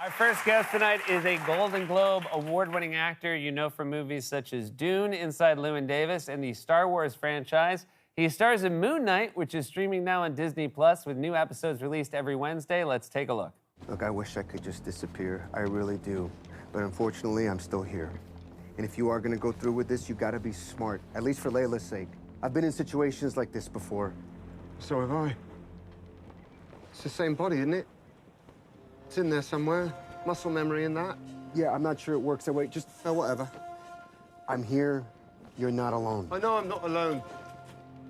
Our first guest tonight is a Golden Globe award-winning actor you know from movies such as Dune, Inside Llewyn Davis, and the Star Wars franchise. He stars in Moon Knight, which is streaming now on Disney Plus, with new episodes released every Wednesday. Let's take a look. Look, I wish I could just disappear. I really do. But unfortunately, I'm still here. And if you are gonna go through with this, you gotta be smart, at least for Layla's sake. I've been in situations like this before. So have I. It's the same body, isn't it? It's in there somewhere. Muscle memory in that. Yeah, I'm not sure it works that way. Just, Whatever. I'm here. You're not alone. I know I'm not alone.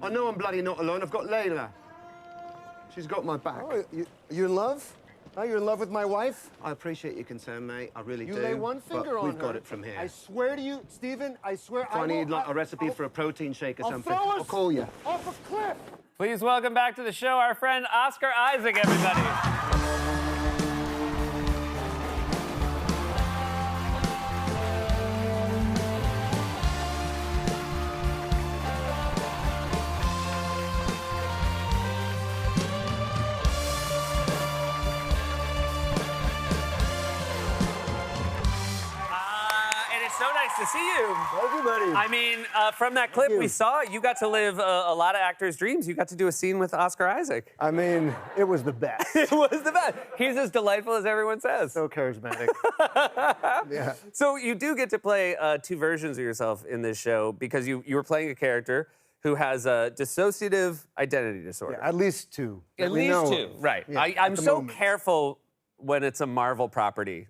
I know I'm bloody not alone. I've got Layla. She's got my back. Oh, you in love? Oh, you're in love with my wife? I appreciate your concern, mate. I really do. You lay one finger on her. We've got it from here. I swear to you, Stephen, I swear If I need like a recipe for a protein shake or something, throw I'll us call you. off a cliff. Please welcome back to the show our friend Oscar Isaac, everybody. So nice to see you. Everybody. I mean, from that clip we saw, you got to live a lot of actors' dreams. You got to do a scene with Oscar Isaac. I mean, it was the best. It was the best. He's as delightful as everyone says. So charismatic. Yeah. So you do get to play two versions of yourself in this show because you were playing a character who has a dissociative identity disorder. Yeah, at least two. At We least know. two, right. Yeah, I'm at the so moment. careful when it's a Marvel property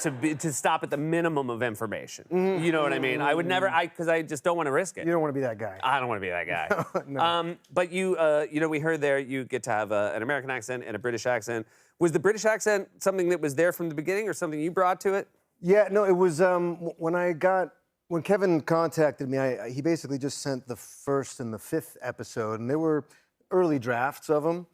to stop at the minimum of information. You know what I mean? I would never, because I just don't want to risk it. You don't want to be that guy. I don't want to be that guy. No. But you know, we heard there you get to have an American accent and a British accent. Was the British accent something that was there from the beginning or something you brought to it? Yeah, no, it was when Kevin contacted me, he basically just sent the first and the fifth episode, and they were early drafts of them.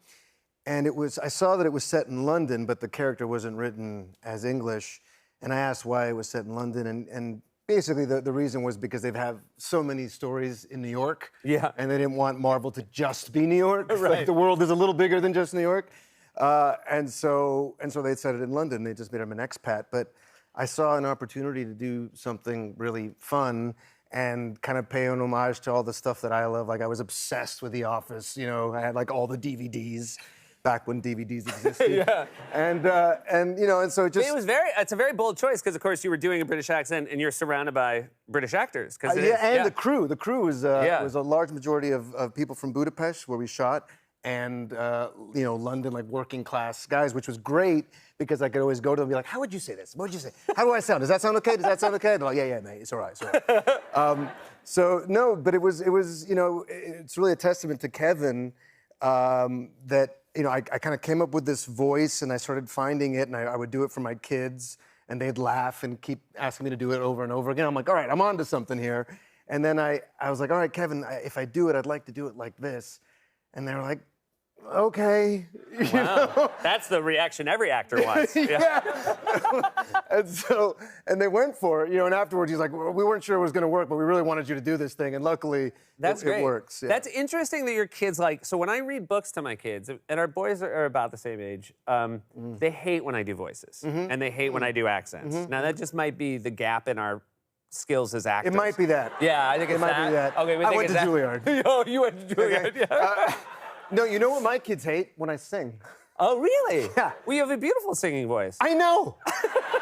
And I saw that it was set in London, but the character wasn't written as English. And I asked why it was set in London, and basically the reason was because they have so many stories in New York. Yeah. And they didn't want Marvel to just be New York. Right. Like the world is a little bigger than just New York. And so they set it in London. They just made him an expat. But I saw an opportunity to do something really fun and kind of pay an homage to all the stuff that I love. Like I was obsessed with The Office. You know, I had like all the DVDs. Back when DVDs existed. Yeah. And you know, and so It's a very bold choice because, of course, you were doing a British accent and you're surrounded by British actors. The crew. The crew was a large majority of people from Budapest where we shot, and you know, London, like working class guys, which was great because I could always go to them and be like, "How would you say this? What would you say? How do I sound? Does that sound okay? Does that sound okay?" They're like, "Yeah, mate, it's all right, it's all right." So no, but it was you know, it's really a testament to Kevin that. You know, I kind of came up with this voice and I started finding it and I would do it for my kids and they'd laugh and keep asking me to do it over and over again. I'm like, all right, I'm on to something here. And then I was like, all right, Kevin, if I do it, I'd like to do it like this. And they were like, okay. Wow. That's the reaction every actor wants. Yeah. and they went for it, you know, and afterwards he's like, well, we weren't sure it was going to work, but we really wanted you to do this thing. And luckily, it works. Yeah. That's interesting that your kids so when I read books to my kids, and our boys are about the same age, they hate when I do voices. And they hate when I do accents. Now, that just might be the gap in our skills as actors. It might be that. Yeah, I think it might be that. Okay, I went to Juilliard. Oh, you went to Juilliard, Okay. yeah. No, you know what my kids hate? When I sing. Oh, really? Yeah. Well, you have a beautiful singing voice. I know.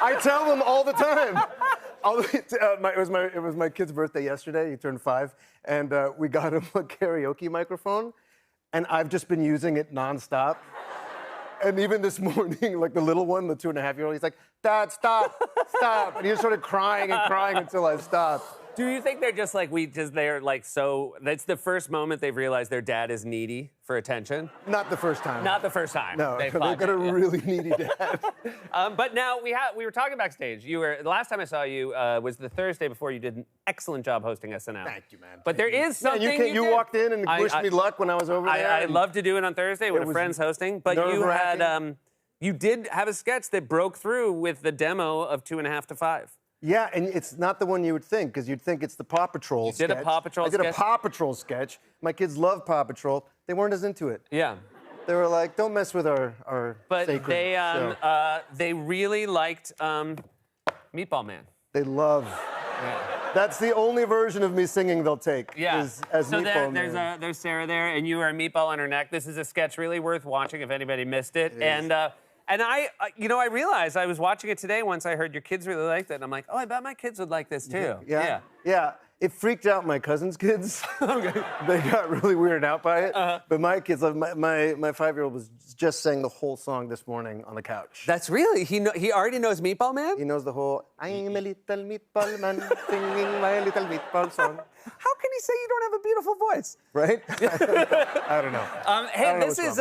I tell them all the time. It was my kid's birthday yesterday. He turned 5, and we got him a karaoke microphone, and I've just been using it nonstop. And even this morning, like the little one, the 2.5-year-old, he's like, "Dad, stop, stop!" And he just started crying and crying until I stopped. Do you think they're just like, they're like so, that's the first moment they've realized their dad is needy for attention? Not the first time. Not the first time. No, they've got a really needy dad. But now we were talking backstage. The last time I saw you was the Thursday before you did an excellent job hosting SNL. Thank you, man. But there is something you walked in and wished me luck when I was over there. I love to do it on Thursday when a friend's hosting. But you did have a sketch that broke through with the demo of 2.5 to 5. Yeah, and it's not the one you would think, because you'd think it's the Paw Patrol sketch. Did a Paw Patrol sketch? I did a Paw Patrol sketch. My kids love Paw Patrol. They weren't as into it. Yeah. They were like, don't mess with our But sacred they show. they really liked Meatball Man. They love. That's the only version of me singing they'll take. Yeah. Is as so Meatball Man. there's Sarah there, and you are a meatball on her neck. This is a sketch really worth watching if anybody missed it. And I realized I was watching it today once I heard your kids really liked it, and I'm like, oh, I bet my kids would like this too. Yeah. It freaked out my cousin's kids. They got really weirded out by it. But my kids, my 5-year-old was just sang the whole song this morning on the couch. That's really he already knows Meatball Man. He knows the whole "I'm a little meatball man singing my little meatball song." How can he say you don't have a beautiful voice? Right? I don't know. Hey, this is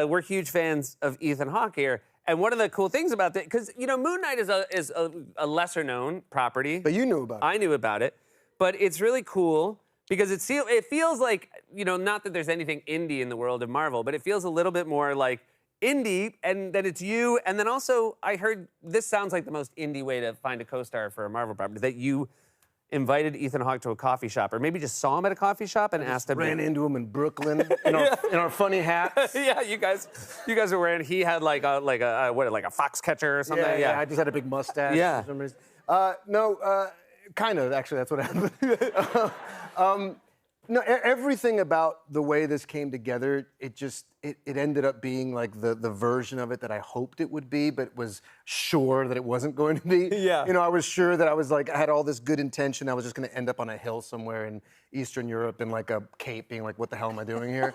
we're huge fans of Ethan Hawke here. And one of the cool things about that, because Moon Knight is a lesser known property. But you knew about it. I knew about it, but it's really cool because it feels like not that there's anything indie in the world of Marvel, but it feels a little bit more like indie, and then it's you. And then also, I heard this sounds like the most indie way to find a co-star for a Marvel property, that you invited Ethan Hawke to a coffee shop, or maybe just saw him at a coffee shop and asked him. Ran into him in Brooklyn in our funny hats. Yeah, you guys were wearing. He had like a fox catcher or something. Yeah. I just had a big mustache. Yeah. For some reason. No, kind of. Actually, that's what happened. No, everything about the way this came together, it ended up being like the version of it that I hoped it would be, but was sure that it wasn't going to be. Yeah. I was sure that I had all this good intention. I was just going to end up on a hill somewhere in Eastern Europe in like a cape, being like, what the hell am I doing here?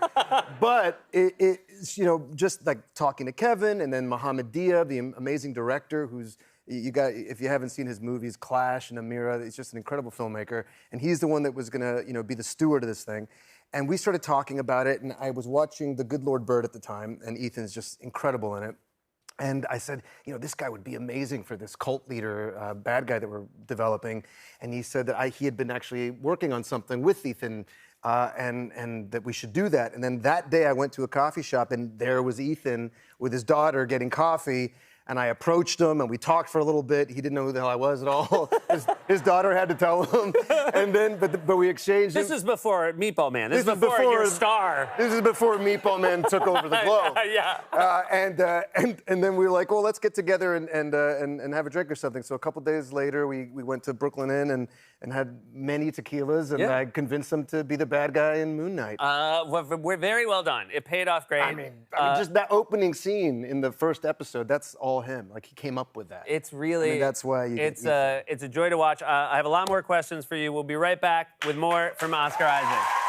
But it's just like talking to Kevin and then Mohammed Diab, the amazing director who's. If you haven't seen his movies, Clash and Amira, he's just an incredible filmmaker. And he's the one that was gonna, be the steward of this thing. And we started talking about it, and I was watching The Good Lord Bird at the time, and Ethan's just incredible in it. And I said, this guy would be amazing for this cult leader, bad guy that we're developing. And he said that he had been actually working on something with Ethan, and that we should do that. And then that day I went to a coffee shop, and there was Ethan with his daughter getting coffee. And I approached him, and we talked for a little bit. He didn't know who the hell I was at all. His daughter had to tell him. And then, but we exchanged. This is before Meatball Man. This is before your star. This is before Meatball Man took over the globe. Yeah. And then we were like, well, let's get together and have a drink or something. So a couple days later, we went to Brooklyn Inn and had many tequilas, and I convinced him to be the bad guy in Moon Knight. We're very well done. It paid off great. I mean, just that opening scene in the first episode, that's all him. Like, he came up with that. It's really... that's why it's a joy to watch. I have a lot more questions for you. We'll be right back with more from Oscar Isaac.